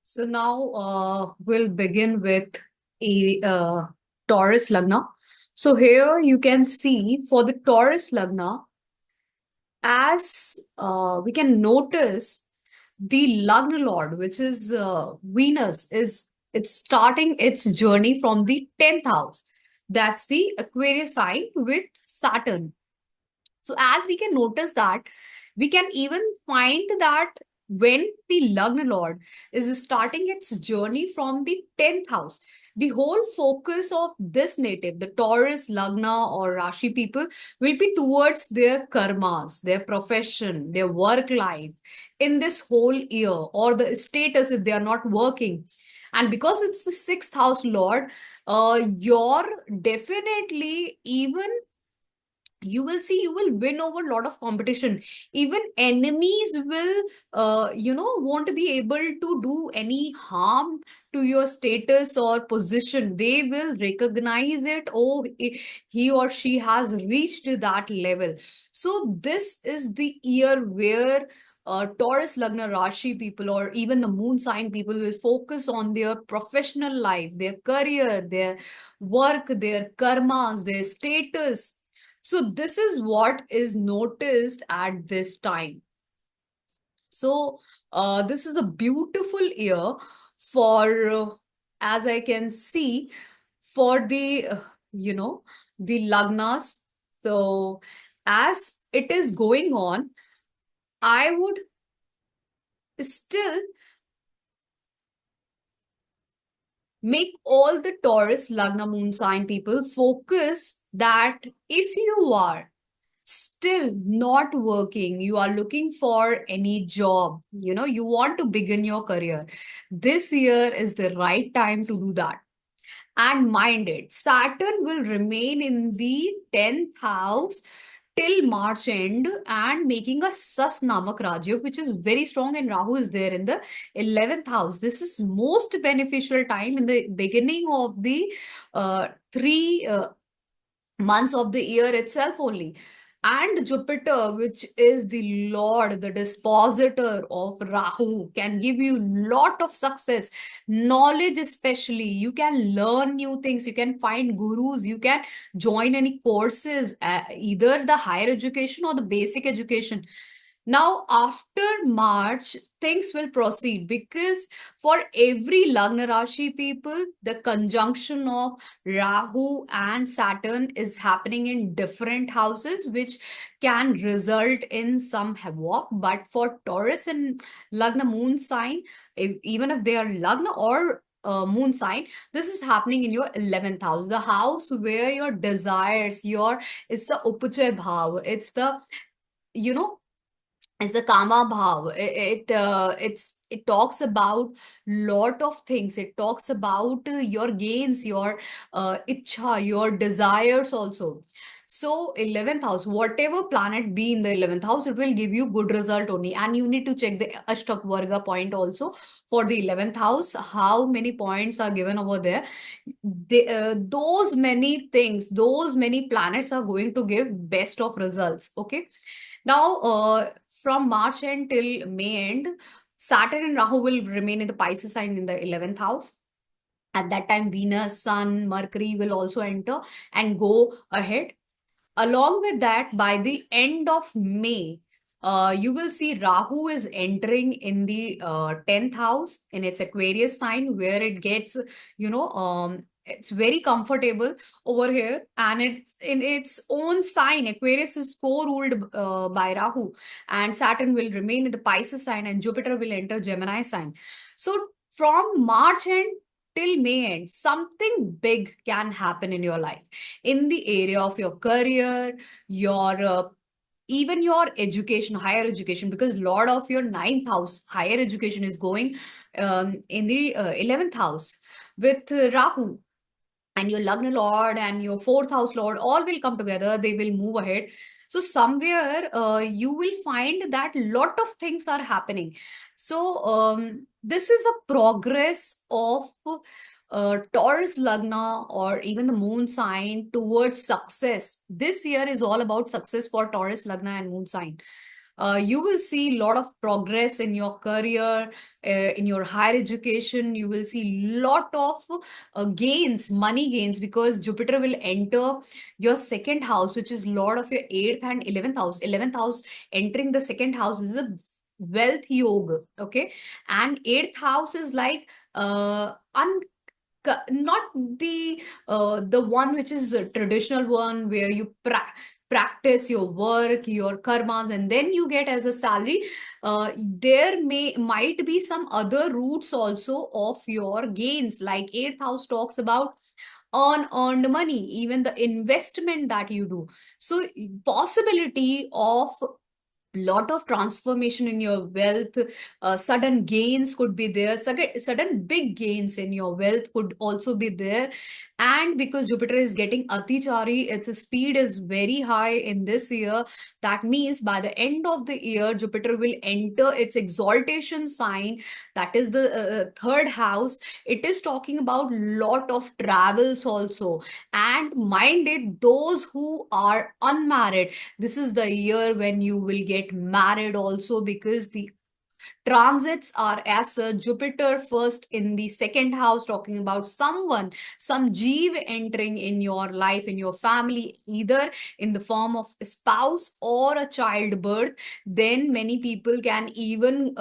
So now we'll begin with a Taurus Lagna. So here you can see for the Taurus Lagna, as we can notice the Lagna Lord, which is Venus, is it's starting its journey from the 10th house. That's the Aquarius sign with Saturn. So as we can notice that, we can even find that when the Lagna Lord is starting its journey from the 10th house, the whole focus of this native, the Taurus, Lagna, or Rashi people, will be towards their karmas, their profession, their work life in this whole year, or the status if they are not working. And because it's the sixth house Lord, you're definitely even you will see you will win over a lot of competition. Even enemies will won't be able to do any harm to your status or position. They will recognize it. Oh, he or she has reached that level. So this is the year where Taurus Lagna Rashi people or even the moon sign people will focus on their professional life, their career, their work, their karmas, their status. So this is what is noticed at this time. So this is a beautiful year for, as I can see, for the, the Lagnas. So as it is going on, I would still make all the Taurus Lagna moon sign people focus that if you are still not working, you are looking for any job, you want to begin your career, this year is the right time to do that. And mind it, Saturn will remain in the 10th house till March end and making a Sas Namak Rajyog, which is very strong, and Rahu is there in the 11th house. This is most beneficial time in the beginning of the 3 months of the year itself only. And Jupiter, which is the Lord, the dispositor of Rahu, can give you lot of success, knowledge especially. You can learn new things, you can find gurus, you can join any courses, either the higher education or the basic education. Now, after March, things will proceed because for every Lagna Rashi people, the conjunction of Rahu and Saturn is happening in different houses, which can result in some havoc. But for Taurus and Lagna moon sign, even if they are Lagna or moon sign, this is happening in your 11th house, the house where your desires, it's the Upachaya Bhav, it's the, you know, it's the Kama Bhav. It talks about lot of things. It talks about your gains, your ichha, your desires also. So 11th house, whatever planet be in the 11th house, it will give you good result only. And you need to check the Ashtak Varga point also for the 11th house. How many points are given over there? Those many things, those many planets are going to give best of results. Okay. Now, from March end till May end, Saturn and Rahu will remain in the Pisces sign in the 11th house. At that time, Venus, Sun, Mercury will also enter and go ahead. Along with that, by the end of May, you will see Rahu is entering in the 10th house in its Aquarius sign, where it gets, it's very comfortable over here, and it's in its own sign. Aquarius is co-ruled by Rahu, and Saturn will remain in the Pisces sign, and Jupiter will enter Gemini sign. So from March end till May end, something big can happen in your life in the area of your career, your even your education, higher education, because lot of your ninth house, higher education, is going in the 11th house with Rahu. And your Lagna Lord and your fourth house Lord all will come together. They will move ahead. So somewhere you will find that lot of things are happening. So this is a progress of Taurus Lagna or even the moon sign towards success. This year is all about success for Taurus Lagna and moon sign. You will see a lot of progress in your career, in your higher education. You will see lot of gains, money gains, because Jupiter will enter your second house, which is lord of your eighth and 11th house. 11th house entering the second house is a wealth yoga, okay? And eighth house is like not the one which is a traditional one where you practice your work, your karmas, and then you get as a salary. There might be some other routes also of your gains, like eighth house talks about unearned money, even the investment that you do. So possibility of lot of transformation in your wealth, sudden gains could be there, sudden big gains in your wealth could also be there. And because Jupiter is getting atichari, its speed is very high in this year. That means by the end of the year, Jupiter will enter its exaltation sign, that is the third house. It is talking about lot of travels also. And mind it, those who are unmarried, this is the year when you will get married also, because the transits are as such. Jupiter first in the second house, talking about someone, some jeev entering in your life, in your family, either in the form of a spouse or a childbirth. Then many people can even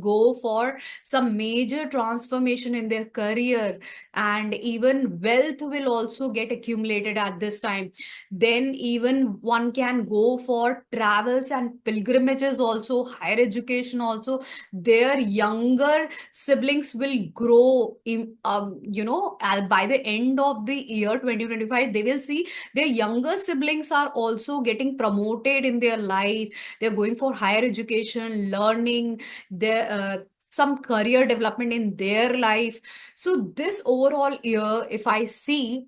go for some major transformation in their career, and even wealth will also get accumulated at this time. Then even one can go for travels and pilgrimages also, higher education also. Their younger siblings will grow in, by the end of the year 2025, they will see their younger siblings are also getting promoted in their life. They're going for higher education, learning their some career development in their life. So this overall year, if I see,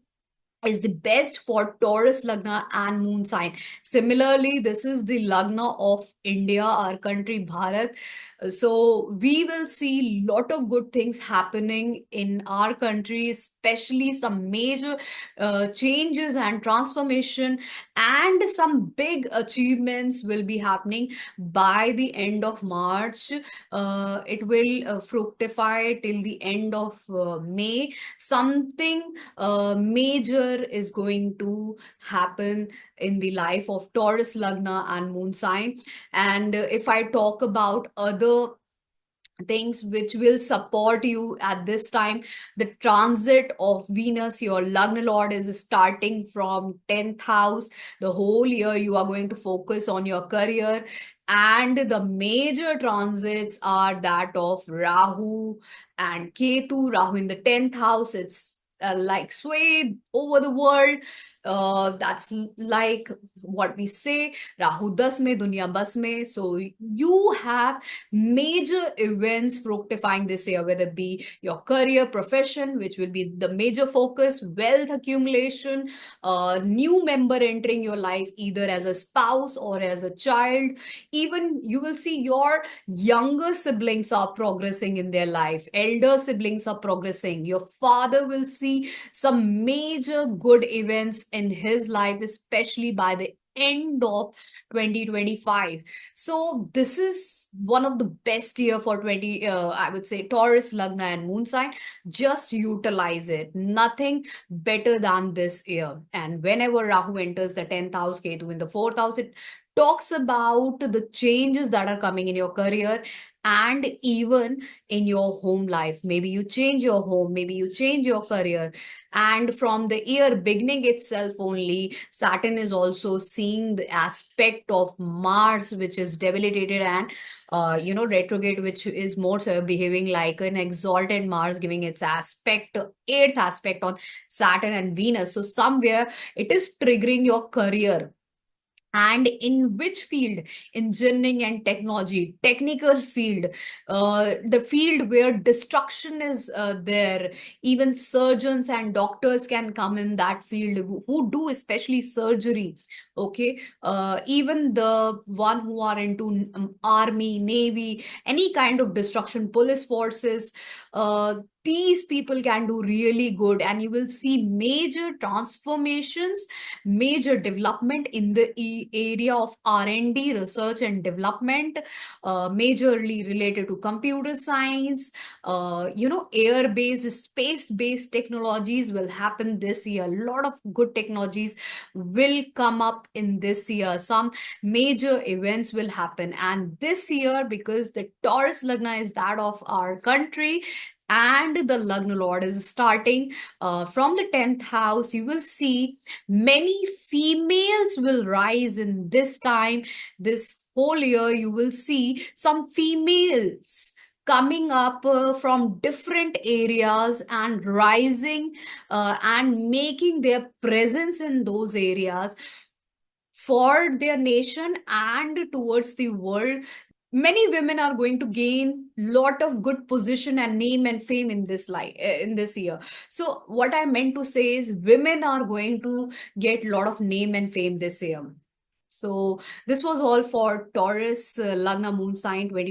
is the best for Taurus Lagna and moon sign. Similarly, this is the Lagna of India, our country, Bharat. So we will see lot of good things happening in our country, especially some major changes and transformation, and some big achievements will be happening by the end of March. It will fructify till the end of May. Something major is going to happen in the life of Taurus Lagna and moon sign. And if I talk about other things which will support you at this time, the transit of Venus, your Lagna Lord, is starting from 10th house. The whole year you are going to focus on your career, and the major transits are that of Rahu and Ketu. Rahu in the 10th house, it's like sway over the world. That's like what we say, Rahu das mein, dunya bas mein. So you have major events fructifying this year, whether it be your career, profession, which will be the major focus, wealth accumulation, new member entering your life, either as a spouse or as a child. Even you will see your younger siblings are progressing in their life, elder siblings are progressing. Your father will see some major good events in his life, especially by the end of 2025. So this is one of the best year for 20, I would say, Taurus, Lagna and moon sign. Just utilize it. Nothing better than this year. And whenever Rahu enters the 10th house, Ketu in the 4th house, it talks about the changes that are coming in your career and even in your home life. Maybe you change your home, maybe you change your career. And from the year beginning itself only, Saturn is also seeing the aspect of Mars, which is debilitated, and retrograde, which is more so behaving like an exalted Mars, giving its aspect, eighth aspect on Saturn and Venus. So somewhere it is triggering your career. And in which field? Engineering and technology, technical field, the field where destruction is there. Even surgeons and doctors can come in that field, who do especially surgery. Okay, even the one who are into army, navy, any kind of destruction, police forces, these people can do really good, and you will see major transformations, major development in the the area of R&D, research and development, majorly related to computer science. Air-based, space-based technologies will happen this year. A lot of good technologies will come up in this year. Some major events will happen. And this year, because the Taurus Lagna is that of our country, and the Lagna Lord is starting from the 10th house, you will see many females will rise in this time. This whole year, you will see some females coming up from different areas and rising and making their presence in those areas for their nation and towards the world. Many women are going to gain lot of good position and name and fame in this life in this year. So what I meant to say is women are going to get lot of name and fame this year. So this was all for Taurus Lagna moon sign 20